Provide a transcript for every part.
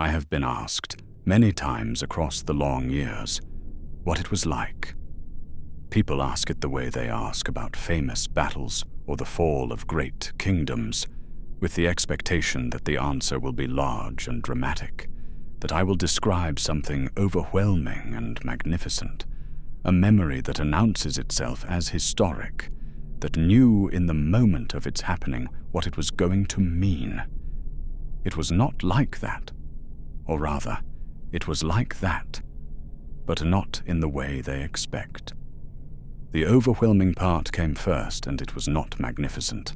I have been asked many times across the long years what it was like. People ask it the way they ask about famous battles or the fall of great kingdoms, with the expectation that the answer will be large and dramatic, that I will describe something overwhelming and magnificent, a memory that announces itself as historic, that knew in the moment of its happening what it was going to mean. It was not like that. Or rather, it was like that, but not in the way they expect. The overwhelming part came first, and it was not magnificent.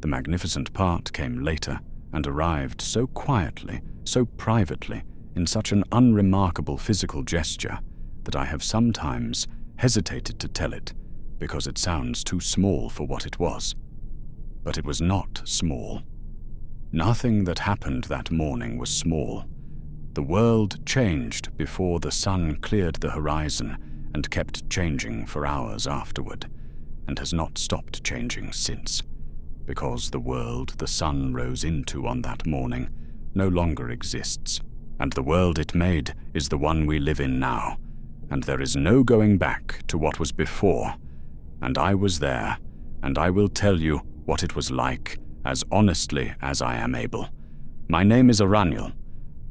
The magnificent part came later and arrived so quietly, so privately, in such an unremarkable physical gesture that I have sometimes hesitated to tell it because it sounds too small for what it was. But it was not small. Nothing that happened that morning was small. The world changed before the sun cleared the horizon and kept changing for hours afterward, and has not stopped changing since, because the world the sun rose into on that morning no longer exists, and the world it made is the one we live in now, and there is no going back to what was before, and I was there, and I will tell you what it was like as honestly as I am able. My name is Araniel.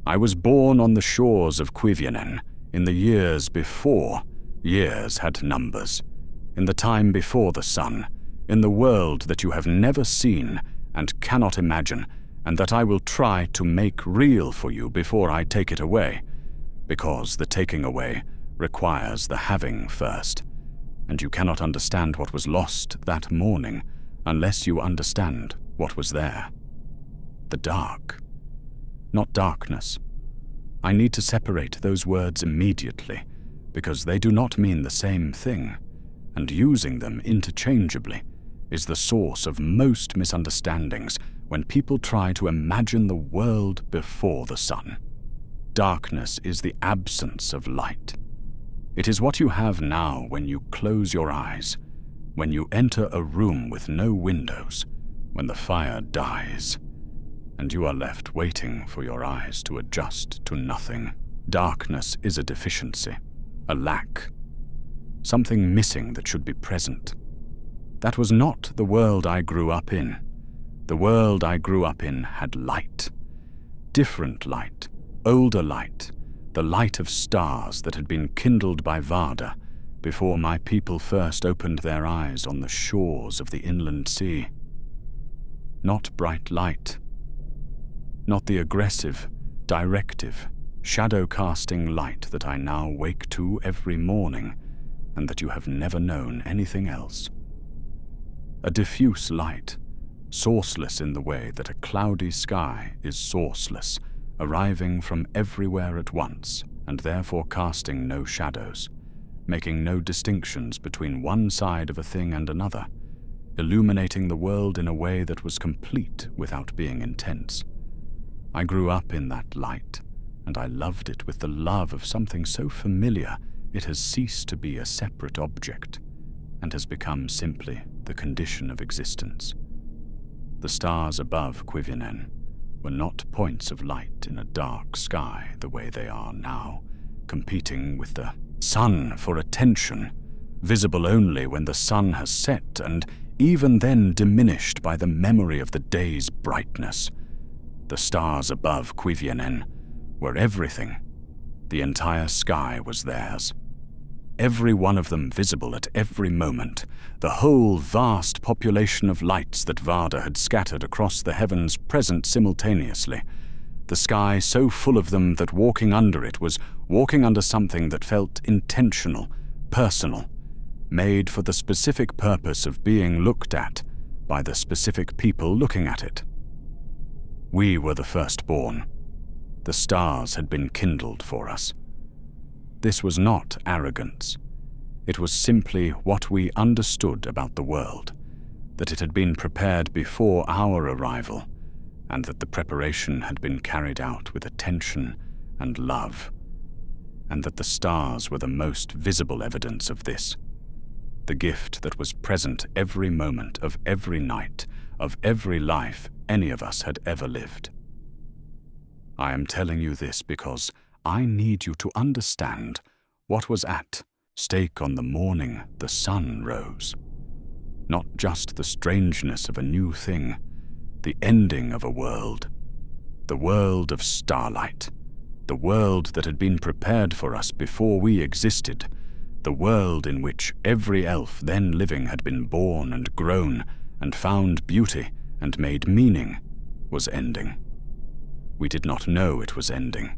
I was born on the shores of Cuivienen in the years before years had numbers, in the time before the sun, in the world that you have never seen and cannot imagine, and that I will try to make real for you before I take it away, because the taking away requires the having first, and you cannot understand what was lost that morning unless you understand what was there. The dark. Not darkness. I need to separate those words immediately, because they do not mean the same thing, and using them interchangeably is the source of most misunderstandings when people try to imagine the world before the sun. Darkness is the absence of light. It is what you have now when you close your eyes, when you enter a room with no windows, when the fire dies, and you are left waiting for your eyes to adjust to nothing. Darkness is a deficiency, a lack, something missing that should be present. That was not the world I grew up in. The world I grew up in had light. Different light, older light, the light of stars that had been kindled by Varda before my people first opened their eyes on the shores of the inland sea. Not bright light. Not the aggressive, directive, shadow-casting light that I now wake to every morning, and that you have never known anything else. A diffuse light, sourceless in the way that a cloudy sky is sourceless, arriving from everywhere at once, and therefore casting no shadows, making no distinctions between one side of a thing and another, illuminating the world in a way that was complete without being intense. I grew up in that light, and I loved it with the love of something so familiar it has ceased to be a separate object, and has become simply the condition of existence. The stars above Cuivienen were not points of light in a dark sky the way they are now, competing with the sun for attention, visible only when the sun has set, and even then diminished by the memory of the day's brightness. The stars above Cuivienen were everything. The entire sky was theirs. Every one of them visible at every moment, the whole vast population of lights that Varda had scattered across the heavens present simultaneously, the sky so full of them that walking under it was walking under something that felt intentional, personal, made for the specific purpose of being looked at by the specific people looking at it. We were the firstborn. The stars had been kindled for us. This was not arrogance. It was simply what we understood about the world, that it had been prepared before our arrival, and that the preparation had been carried out with attention and love, and that the stars were the most visible evidence of this, the gift that was present every moment of every night, of every life any of us had ever lived. I am telling you this because I need you to understand what was at stake on the morning the sun rose. Not just the strangeness of a new thing, the ending of a world. The world of starlight. The world that had been prepared for us before we existed. The world in which every elf then living had been born and grown and found beauty and made meaning was ending. We did not know it was ending.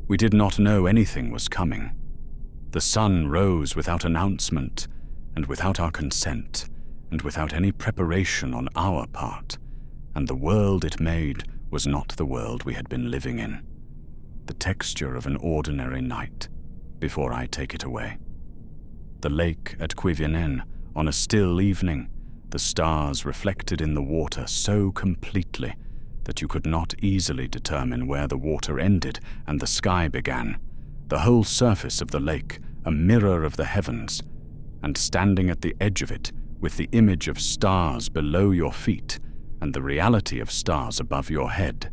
We did not know anything was coming. The sun rose without announcement and without our consent and without any preparation on our part, and the world it made was not the world we had been living in. The texture of an ordinary night, before I take it away. The lake at Cuivienen on a still evening, the stars reflected in the water so completely that you could not easily determine where the water ended and the sky began, the whole surface of the lake a mirror of the heavens, and standing at the edge of it with the image of stars below your feet and the reality of stars above your head,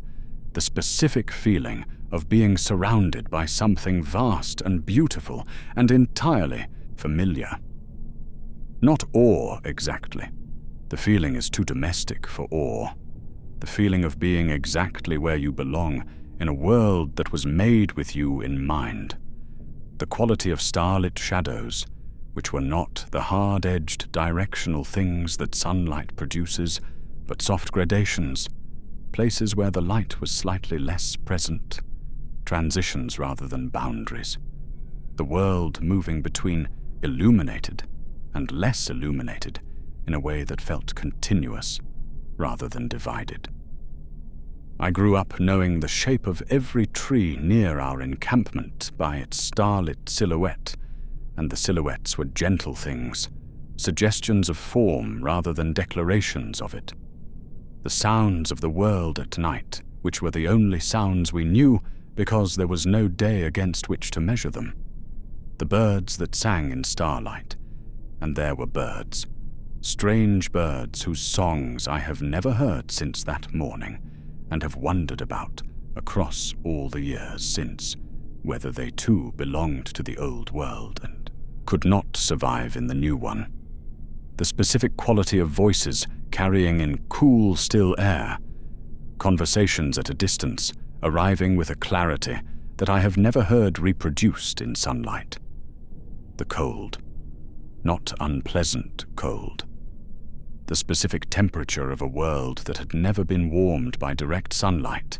the specific feeling of being surrounded by something vast and beautiful and entirely familiar. Not awe exactly. The feeling is too domestic for awe. The feeling of being exactly where you belong in a world that was made with you in mind. The quality of starlit shadows, which were not the hard-edged directional things that sunlight produces, but soft gradations, places where the light was slightly less present, transitions rather than boundaries. The world moving between illuminated and less illuminated in a way that felt continuous rather than divided. I grew up knowing the shape of every tree near our encampment by its starlit silhouette, and the silhouettes were gentle things, suggestions of form rather than declarations of it. The sounds of the world at night, which were the only sounds we knew because there was no day against which to measure them. The birds that sang in starlight, and there were birds, strange birds whose songs I have never heard since that morning, and have wondered about across all the years since, whether they too belonged to the old world and could not survive in the new one. The specific quality of voices carrying in cool, still air, conversations at a distance arriving with a clarity that I have never heard reproduced in sunlight. The cold, not unpleasant cold. The specific temperature of a world that had never been warmed by direct sunlight,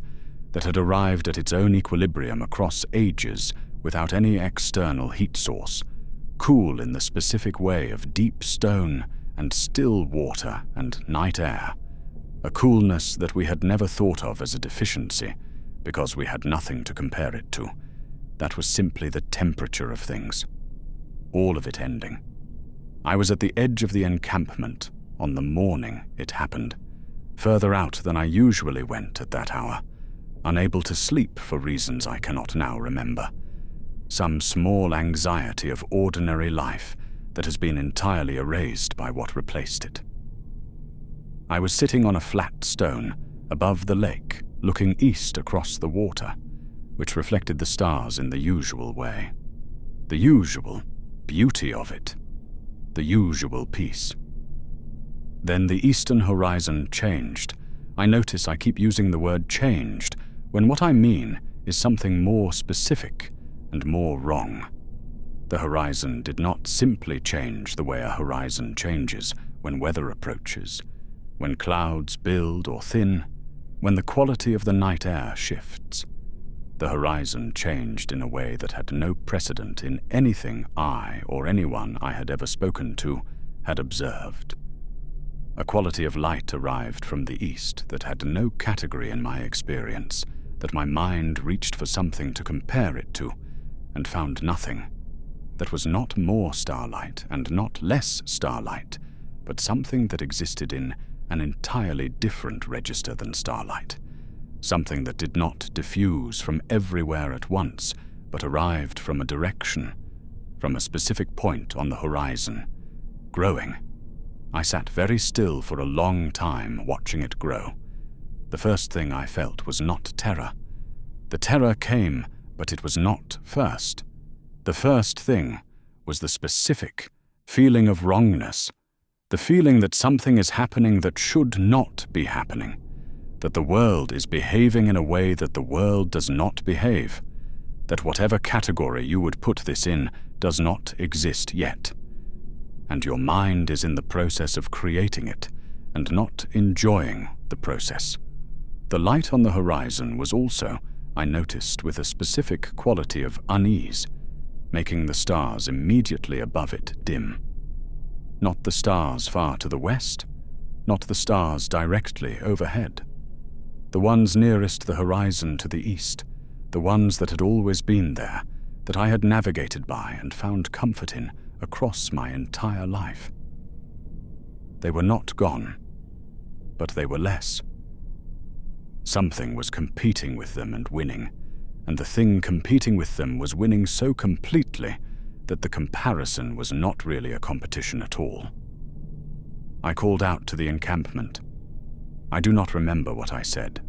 that had arrived at its own equilibrium across ages without any external heat source, cool in the specific way of deep stone and still water and night air, a coolness that we had never thought of as a deficiency because we had nothing to compare it to. That was simply the temperature of things, all of it ending. I was at the edge of the encampment on the morning it happened, further out than I usually went at that hour, unable to sleep for reasons I cannot now remember. Some small anxiety of ordinary life that has been entirely erased by what replaced it. I was sitting on a flat stone above the lake, looking east across the water, which reflected the stars in the usual way. The usual beauty of it. The usual peace. Then the eastern horizon changed. I notice I keep using the word changed when what I mean is something more specific and more wrong. The horizon did not simply change the way a horizon changes when weather approaches, when clouds build or thin, when the quality of the night air shifts. The horizon changed in a way that had no precedent in anything I or anyone I had ever spoken to had observed. A quality of light arrived from the east that had no category in my experience, that my mind reached for something to compare it to, and found nothing. That was not more starlight and not less starlight, but something that existed in an entirely different register than starlight. Something that did not diffuse from everywhere at once, but arrived from a direction, from a specific point on the horizon, growing. I sat very still for a long time watching it grow. The first thing I felt was not terror. The terror came, but it was not first. The first thing was the specific feeling of wrongness, the feeling that something is happening that should not be happening, that the world is behaving in a way that the world does not behave, that whatever category you would put this in does not exist yet, and your mind is in the process of creating it and not enjoying the process. The light on the horizon was also, I noticed, with a specific quality of unease, making the stars immediately above it dim. Not the stars far to the west, not the stars directly overhead. The ones nearest the horizon to the east, the ones that had always been there, that I had navigated by and found comfort in across my entire life. They were not gone, but they were less. Something was competing with them and winning, and the thing competing with them was winning so completely that the comparison was not really a competition at all. I called out to the encampment. I do not remember what I said.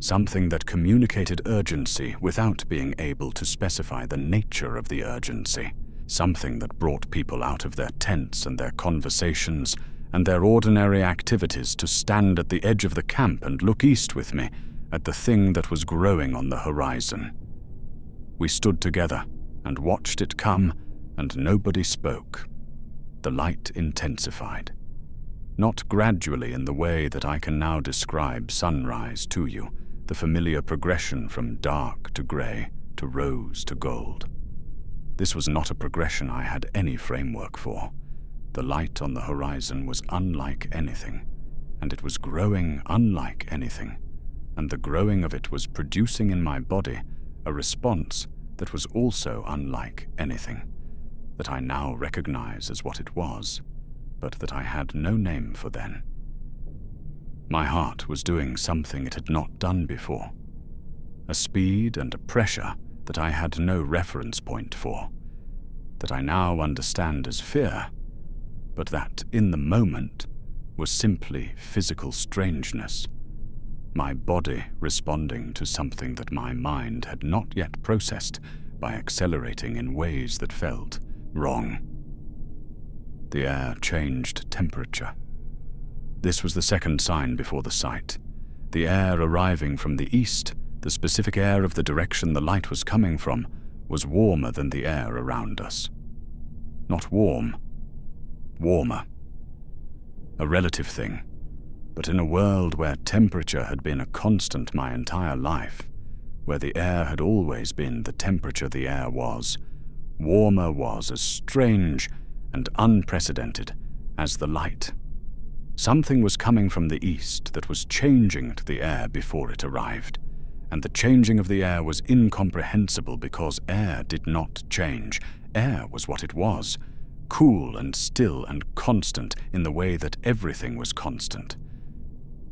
Something that communicated urgency without being able to specify the nature of the urgency. Something that brought people out of their tents and their conversations and their ordinary activities to stand at the edge of the camp and look east with me at the thing that was growing on the horizon. We stood together and watched it come, and nobody spoke. The light intensified. Not gradually in the way that I can now describe sunrise to you, the familiar progression from dark to grey to rose to gold. This was not a progression I had any framework for. The light on the horizon was unlike anything, and it was growing unlike anything, and the growing of it was producing in my body a response that was also unlike anything, that I now recognize as what it was, but that I had no name for then. My heart was doing something it had not done before, a speed and a pressure that I had no reference point for, that I now understand as fear, but that in the moment was simply physical strangeness, my body responding to something that my mind had not yet processed by accelerating in ways that felt wrong. The air changed temperature. This was the second sign before the sight. The air arriving from the east, the specific air of the direction the light was coming from, was warmer than the air around us. Not warm, warmer. A relative thing, but in a world where temperature had been a constant my entire life, where the air had always been the temperature the air was, warmer was as strange and unprecedented as the light. Something was coming from the east that was changing to the air before it arrived, and the changing of the air was incomprehensible because air did not change. Air was what it was, cool and still and constant in the way that everything was constant.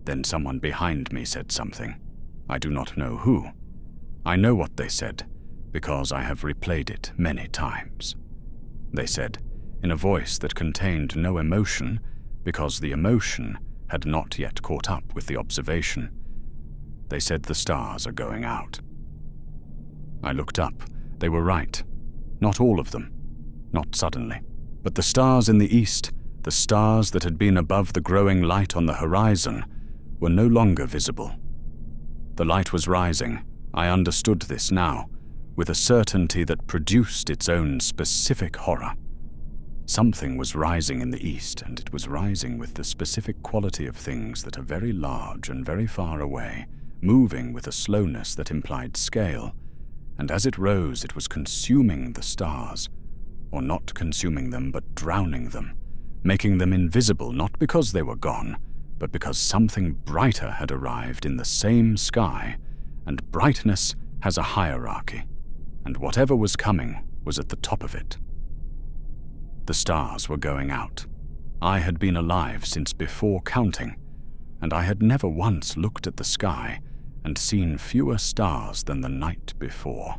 Then someone behind me said something. I do not know who. I know what they said, because I have replayed it many times. They said, in a voice that contained no emotion, because the emotion had not yet caught up with the observation. They said the stars are going out. I looked up. They were right. Not all of them. Not suddenly. But the stars in the east, the stars that had been above the growing light on the horizon, were no longer visible. The light was rising. I understood this now, with a certainty that produced its own specific horror. Something was rising in the east, and it was rising with the specific quality of things that are very large and very far away, moving with a slowness that implied scale, and as it rose it was consuming the stars, or not consuming them but drowning them, making them invisible not because they were gone, but because something brighter had arrived in the same sky, and brightness has a hierarchy, and whatever was coming was at the top of it. The stars were going out. I had been alive since before counting, and I had never once looked at the sky and seen fewer stars than the night before.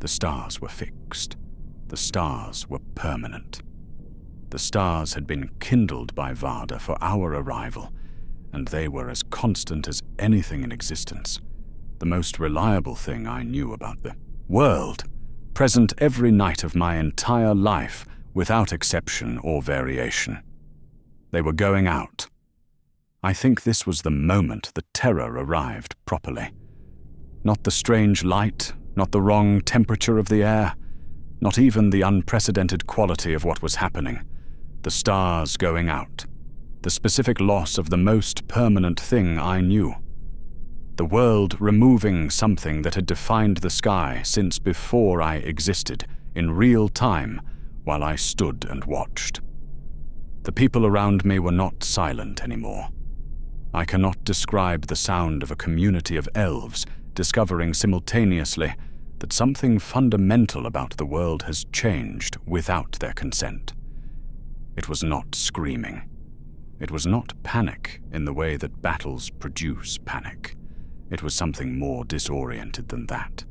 The stars were fixed. The stars were permanent. The stars had been kindled by Varda for our arrival, and they were as constant as anything in existence. the most reliable thing I knew about the world, present every night of my entire life without exception or variation. They were going out. I think this was the moment the terror arrived properly. Not the strange light, not the wrong temperature of the air, not even the unprecedented quality of what was happening. The stars going out. The specific loss of the most permanent thing I knew. The world removing something that had defined the sky since before I existed, in real time, while I stood and watched. The people around me were not silent anymore. I cannot describe the sound of a community of elves discovering simultaneously that something fundamental about the world has changed without their consent. It was not screaming. It was not panic in the way that battles produce panic. It was something more disoriented than that,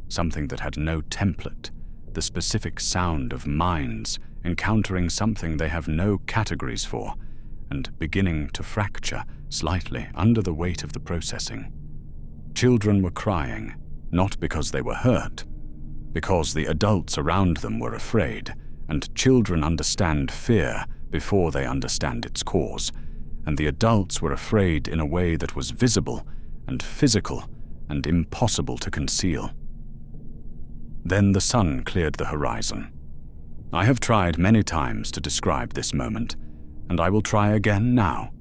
something that had no template, the specific sound of minds encountering something they have no categories for, and beginning to fracture slightly under the weight of the processing. Children were crying, not because they were hurt, because the adults around them were afraid, and children understand fear before they understand its cause, and the adults were afraid in a way that was visible and physical and impossible to conceal. Then the sun cleared the horizon. I have tried many times to describe this moment, and I will try again now,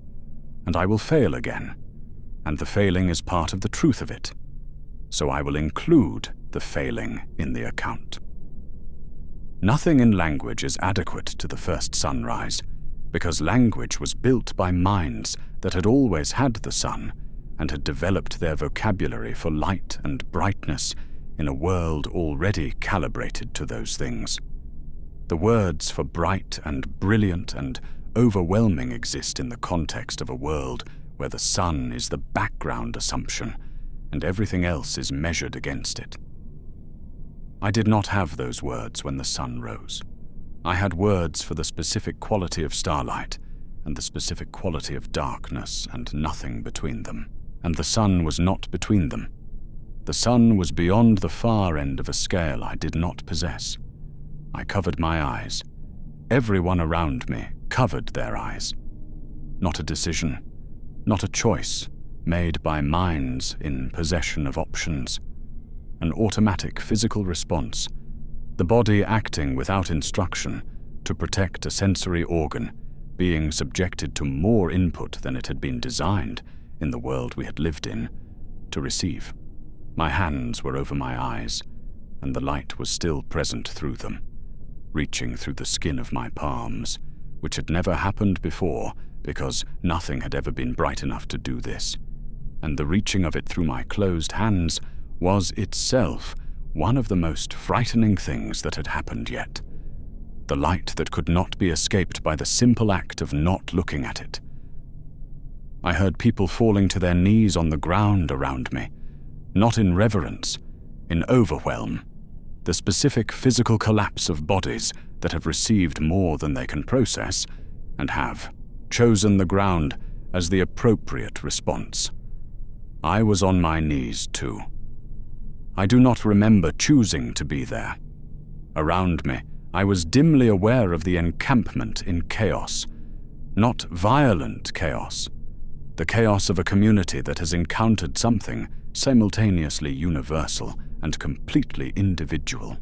and I will fail again, and the failing is part of the truth of it, so I will include the failing in the account. Nothing in language is adequate to the first sunrise, because language was built by minds that had always had the sun and had developed their vocabulary for light and brightness in a world already calibrated to those things. The words for bright and brilliant and overwhelming exist in the context of a world where the sun is the background assumption and everything else is measured against it. I did not have those words when the sun rose. I had words for the specific quality of starlight and the specific quality of darkness and nothing between them. And the sun was not between them. The sun was beyond the far end of a scale I did not possess. I covered my eyes. Everyone around me covered their eyes. Not a decision, not a choice made by minds in possession of options. An automatic physical response, the body acting without instruction to protect a sensory organ, being subjected to more input than it had been designed in the world we had lived in, to receive. My hands were over my eyes, and the light was still present through them, reaching through the skin of my palms, which had never happened before because nothing had ever been bright enough to do this, and the reaching of it through my closed hands was itself one of the most frightening things that had happened yet. The light that could not be escaped by the simple act of not looking at it. I heard people falling to their knees on the ground around me, not in reverence, in overwhelm, the specific physical collapse of bodies that have received more than they can process and have chosen the ground as the appropriate response. I was on my knees too. I do not remember choosing to be there. Around me, I was dimly aware of the encampment in chaos, not violent chaos, the chaos of a community that has encountered something simultaneously universal and completely individual,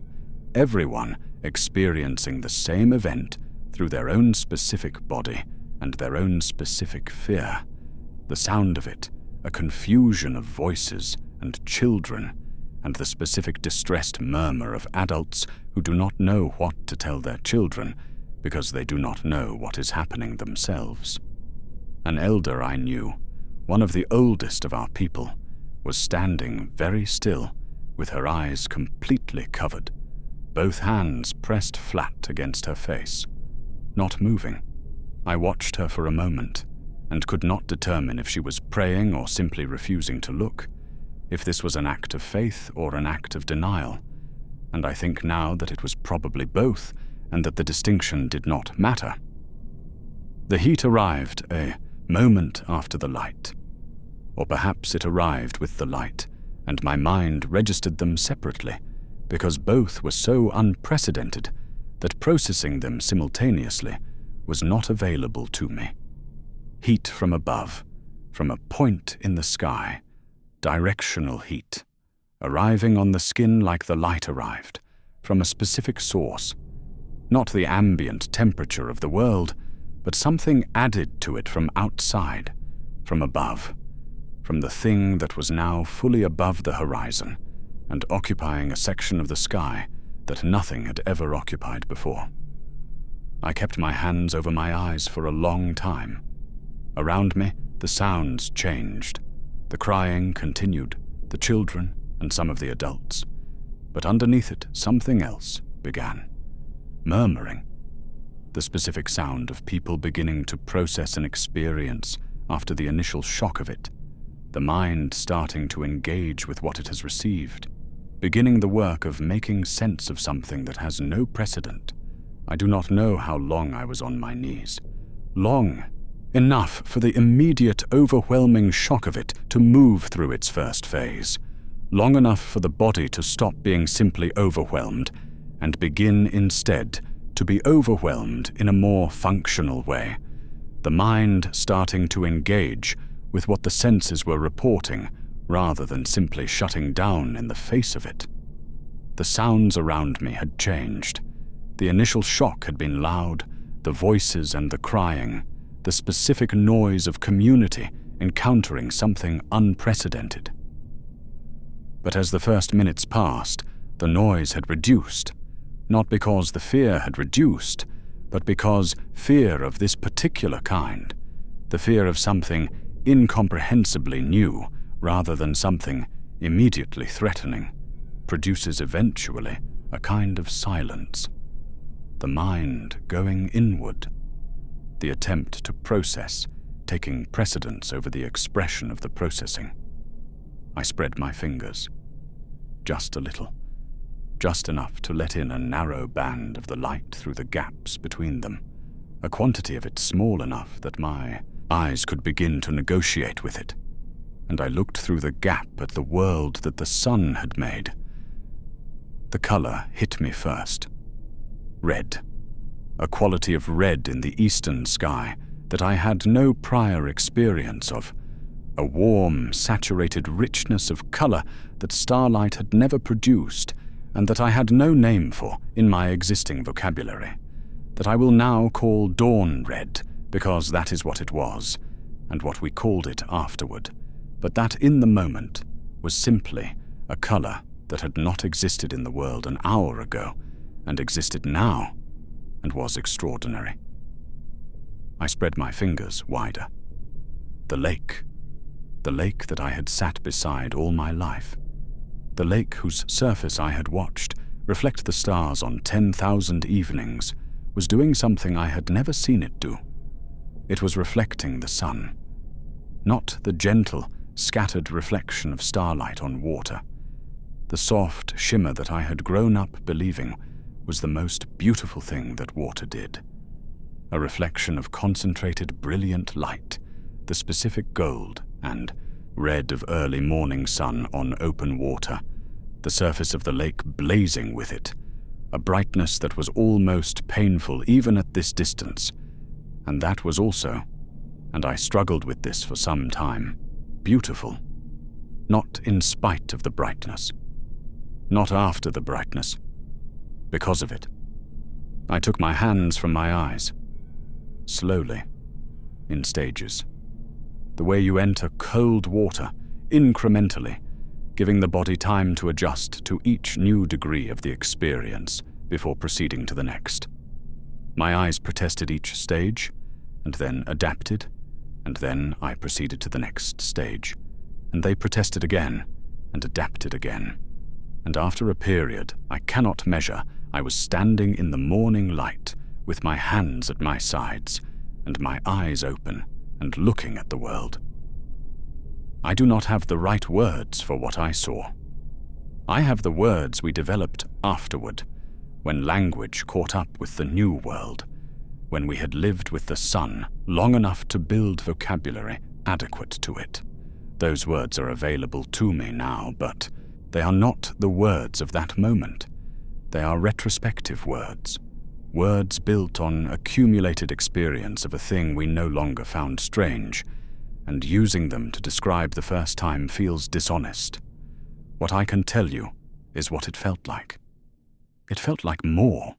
everyone experiencing the same event through their own specific body and their own specific fear. The sound of it, a confusion of voices and children, and the specific distressed murmur of adults who do not know what to tell their children because they do not know what is happening themselves. An elder I knew, one of the oldest of our people, was standing very still, with her eyes completely covered, both hands pressed flat against her face, not moving. I watched her for a moment, and could not determine if she was praying or simply refusing to look, if this was an act of faith or an act of denial, and I think now that it was probably both, and that the distinction did not matter. The heat arrived a moment after the light, or perhaps it arrived with the light, and my mind registered them separately because both were so unprecedented that processing them simultaneously was not available to me. Heat from above, from a point in the sky, directional heat, arriving on the skin like the light arrived, from a specific source, not the ambient temperature of the world, but something added to it from outside, from above, from the thing that was now fully above the horizon and occupying a section of the sky that nothing had ever occupied before. I kept my hands over my eyes for a long time. Around me, the sounds changed. The crying continued, the children and some of the adults. But underneath it, something else began. Murmuring. The specific sound of people beginning to process an experience after the initial shock of it. The mind starting to engage with what it has received. Beginning the work of making sense of something that has no precedent. I do not know how long I was on my knees. Long enough for the immediate, overwhelming shock of it to move through its first phase. Long enough for the body to stop being simply overwhelmed and begin instead to be overwhelmed in a more functional way. The mind starting to engage with what the senses were reporting rather than simply shutting down in the face of it. The sounds around me had changed. The initial shock had been loud, the voices and the crying, the specific noise of community encountering something unprecedented. But as the first minutes passed, the noise had reduced, not because the fear had reduced, but because fear of this particular kind, the fear of something incomprehensibly new rather than something immediately threatening, produces eventually a kind of silence. The mind going inward. The attempt to process taking precedence over the expression of the processing. I spread my fingers. Just a little. Just enough to let in a narrow band of the light through the gaps between them. A quantity of it small enough that my eyes could begin to negotiate with it. And I looked through the gap at the world that the sun had made. The color hit me first. Red. A quality of red in the eastern sky that I had no prior experience of. A warm, saturated richness of color that starlight had never produced and that I had no name for in my existing vocabulary. That I will now call dawn red because that is what it was and what we called it afterward. But that in the moment was simply a color that had not existed in the world an hour ago and existed now and was extraordinary. I spread my fingers wider. The lake that I had sat beside all my life, the lake whose surface I had watched reflect the stars on 10,000 evenings, was doing something I had never seen it do. It was reflecting the sun, not the gentle, scattered reflection of starlight on water. The soft shimmer that I had grown up believing was the most beautiful thing that water did. A reflection of concentrated, brilliant light, the specific gold and red of early morning sun on open water, the surface of the lake blazing with it, a brightness that was almost painful even at this distance. And that was also, and I struggled with this for some time, beautiful. Not in spite of the brightness. Not after the brightness. Because of it. I took my hands from my eyes. Slowly. In stages. The way you enter cold water, incrementally, giving the body time to adjust to each new degree of the experience before proceeding to the next. My eyes protested each stage, and then adapted, and then I proceeded to the next stage, and they protested again, and adapted again. And after a period I cannot measure, I was standing in the morning light, with my hands at my sides, and my eyes open, and looking at the world. I do not have the right words for what I saw. I have the words we developed afterward, when language caught up with the new world, when we had lived with the sun long enough to build vocabulary adequate to it. Those words are available to me now, but they are not the words of that moment. They are retrospective words. Words built on accumulated experience of a thing we no longer found strange, and using them to describe the first time feels dishonest. What I can tell you is what it felt like. It felt like more.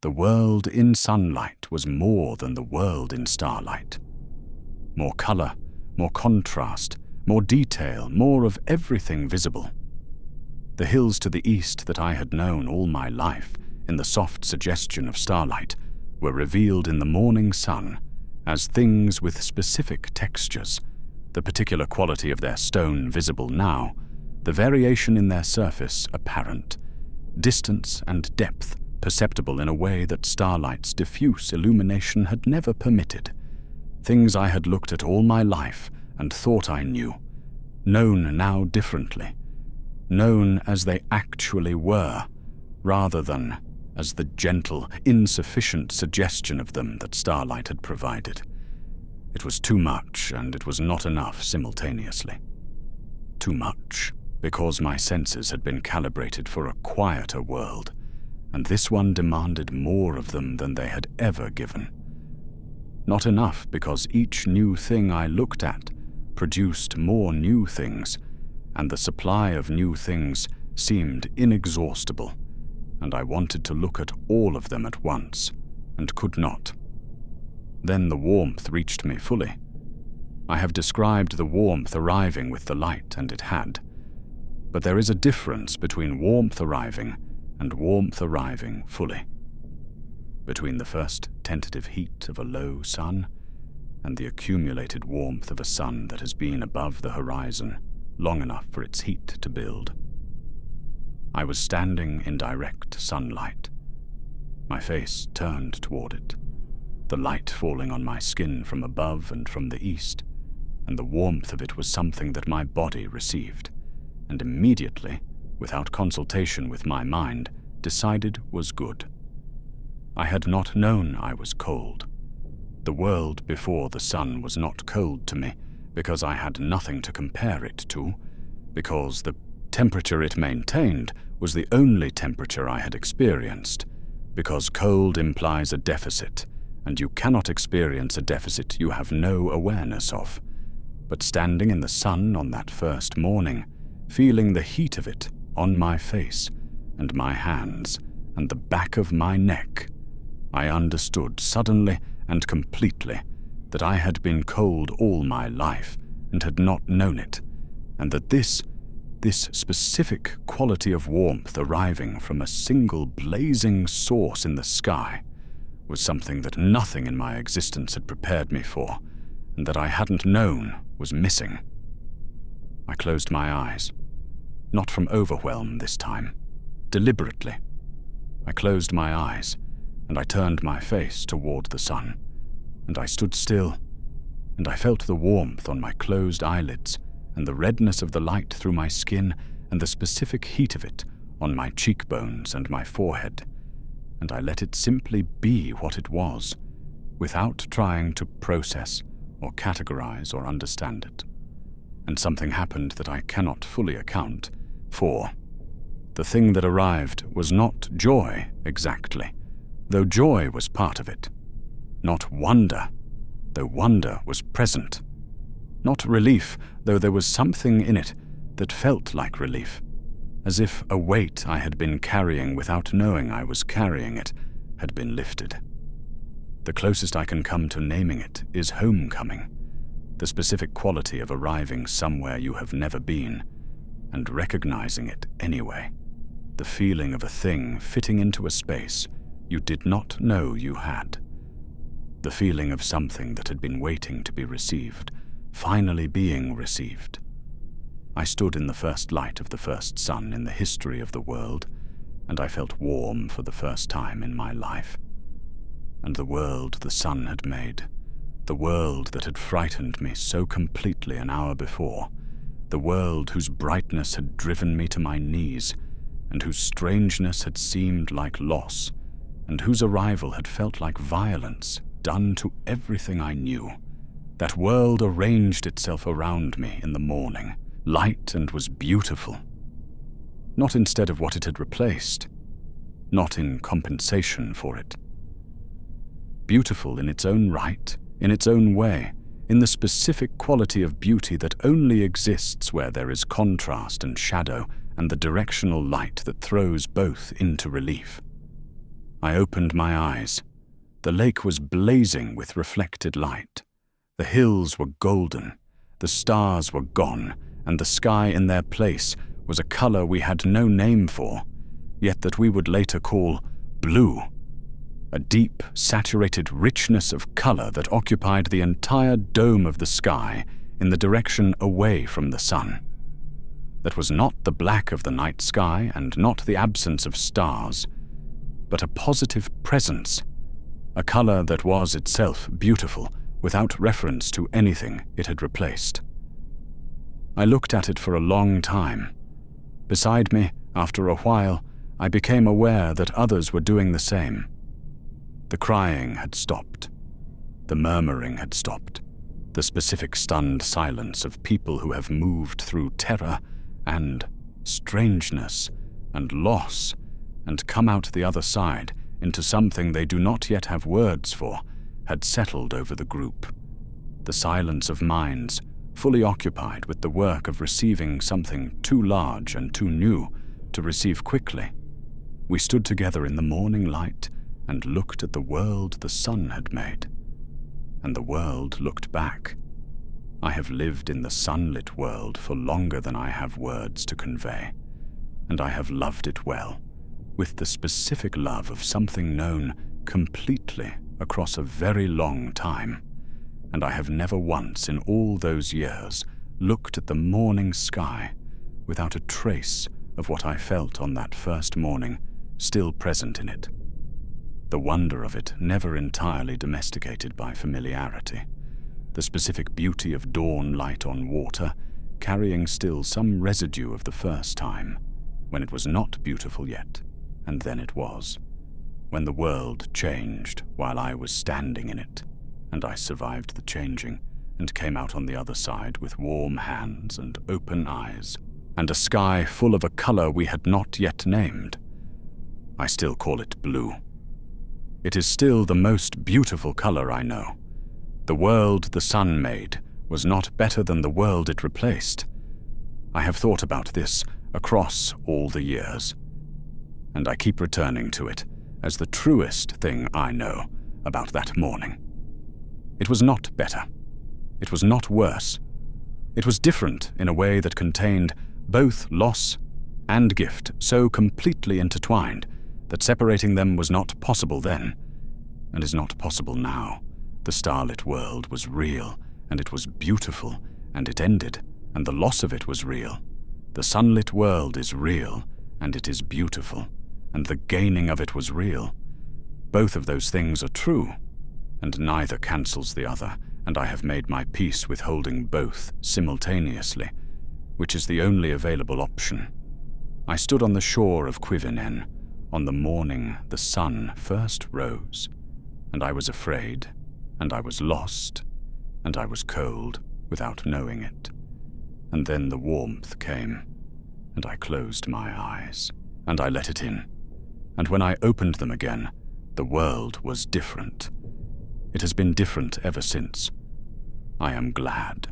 The world in sunlight was more than the world in starlight. More color, more contrast, more detail, more of everything visible. The hills to the east that I had known all my life in the soft suggestion of starlight were revealed in the morning sun as things with specific textures, the particular quality of their stone visible now, the variation in their surface apparent, distance and depth perceptible in a way that starlight's diffuse illumination had never permitted. Things I had looked at all my life and thought I knew, known now differently, known as they actually were, rather than as the gentle, insufficient suggestion of them that starlight had provided. It was too much, and it was not enough simultaneously. Too much, because my senses had been calibrated for a quieter world, and this one demanded more of them than they had ever given. Not enough, because each new thing I looked at produced more new things, and the supply of new things seemed inexhaustible, and I wanted to look at all of them at once, and could not. Then the warmth reached me fully. I have described the warmth arriving with the light, and it had. But there is a difference between warmth arriving and warmth arriving fully. Between the first tentative heat of a low sun and the accumulated warmth of a sun that has been above the horizon long enough for its heat to build. I was standing in direct sunlight, my face turned toward it, the light falling on my skin from above and from the east, and the warmth of it was something that my body received, and immediately, without consultation with my mind, decided was good. I had not known I was cold. The world before the sun was not cold to me, because I had nothing to compare it to, because the temperature it maintained was the only temperature I had experienced, because cold implies a deficit, and you cannot experience a deficit you have no awareness of. But standing in the sun on that first morning, feeling the heat of it on my face and my hands and the back of my neck, I understood suddenly and completely that I had been cold all my life and had not known it, and that this specific quality of warmth arriving from a single blazing source in the sky was something that nothing in my existence had prepared me for, and that I hadn't known was missing. I closed my eyes, not from overwhelm this time, deliberately. I closed my eyes, and I turned my face toward the sun, and I stood still, and I felt the warmth on my closed eyelids, and the redness of the light through my skin, and the specific heat of it on my cheekbones and my forehead, and I let it simply be what it was, without trying to process or categorize or understand it. And something happened that I cannot fully account for. The thing that arrived was not joy exactly, though joy was part of it. Not wonder, though wonder was present. Not relief, though there was something in it that felt like relief, as if a weight I had been carrying without knowing I was carrying it had been lifted. The closest I can come to naming it is homecoming, the specific quality of arriving somewhere you have never been, and recognizing it anyway, the feeling of a thing fitting into a space you did not know you had, the feeling of something that had been waiting to be received, finally being received. I stood in the first light of the first sun in the history of the world, and I felt warm for the first time in my life. And the world the sun had made, the world that had frightened me so completely an hour before, the world whose brightness had driven me to my knees, and whose strangeness had seemed like loss, and whose arrival had felt like violence done to everything I knew, That world arranged itself around me in the morning, light and was beautiful. Not instead of what it had replaced, not in compensation for it. Beautiful in its own right, in its own way, in the specific quality of beauty that only exists where there is contrast and shadow and the directional light that throws both into relief. I opened my eyes. The lake was blazing with reflected light. The hills were golden, the stars were gone, and the sky in their place was a color we had no name for, yet that we would later call blue. A deep, saturated richness of color that occupied the entire dome of the sky in the direction away from the sun. That was not the black of the night sky and not the absence of stars, but a positive presence, a color that was itself beautiful without reference to anything it had replaced. I looked at it for a long time. Beside me, after a while, I became aware that others were doing the same. The crying had stopped. The murmuring had stopped. The specific stunned silence of people who have moved through terror and strangeness and loss and come out the other side into something they do not yet have words for had settled over the group. The silence of minds fully occupied with the work of receiving something too large and too new to receive quickly. We stood together in the morning light and looked at the world the sun had made. And the world looked back. I have lived in the sunlit world for longer than I have words to convey, and I have loved it well, with the specific love of something known completely across a very long time, and I have never once in all those years looked at the morning sky without a trace of what I felt on that first morning still present in it. The wonder of it never entirely domesticated by familiarity, the specific beauty of dawn light on water carrying still some residue of the first time, when it was not beautiful yet, and then it was, when the world changed while I was standing in it, and I survived the changing and came out on the other side with warm hands and open eyes, and a sky full of a color we had not yet named. I still call it blue. It is still the most beautiful color I know. The world the sun made was not better than the world it replaced. I have thought about this across all the years, and I keep returning to it as the truest thing I know about that morning. It was not better. It was not worse. It was different in a way that contained both loss and gift so completely intertwined that separating them was not possible then, and is not possible now. The starlit world was real, and it was beautiful, and it ended, and the loss of it was real. The sunlit world is real, and it is beautiful, and the gaining of it was real. Both of those things are true, and neither cancels the other, and I have made my peace with holding both simultaneously, which is the only available option. I stood on the shore of Cuivienen on the morning the sun first rose, and I was afraid, and I was lost, and I was cold without knowing it. And then the warmth came, and I closed my eyes, and I let it in. And when I opened them again, the world was different. It has been different ever since. I am glad.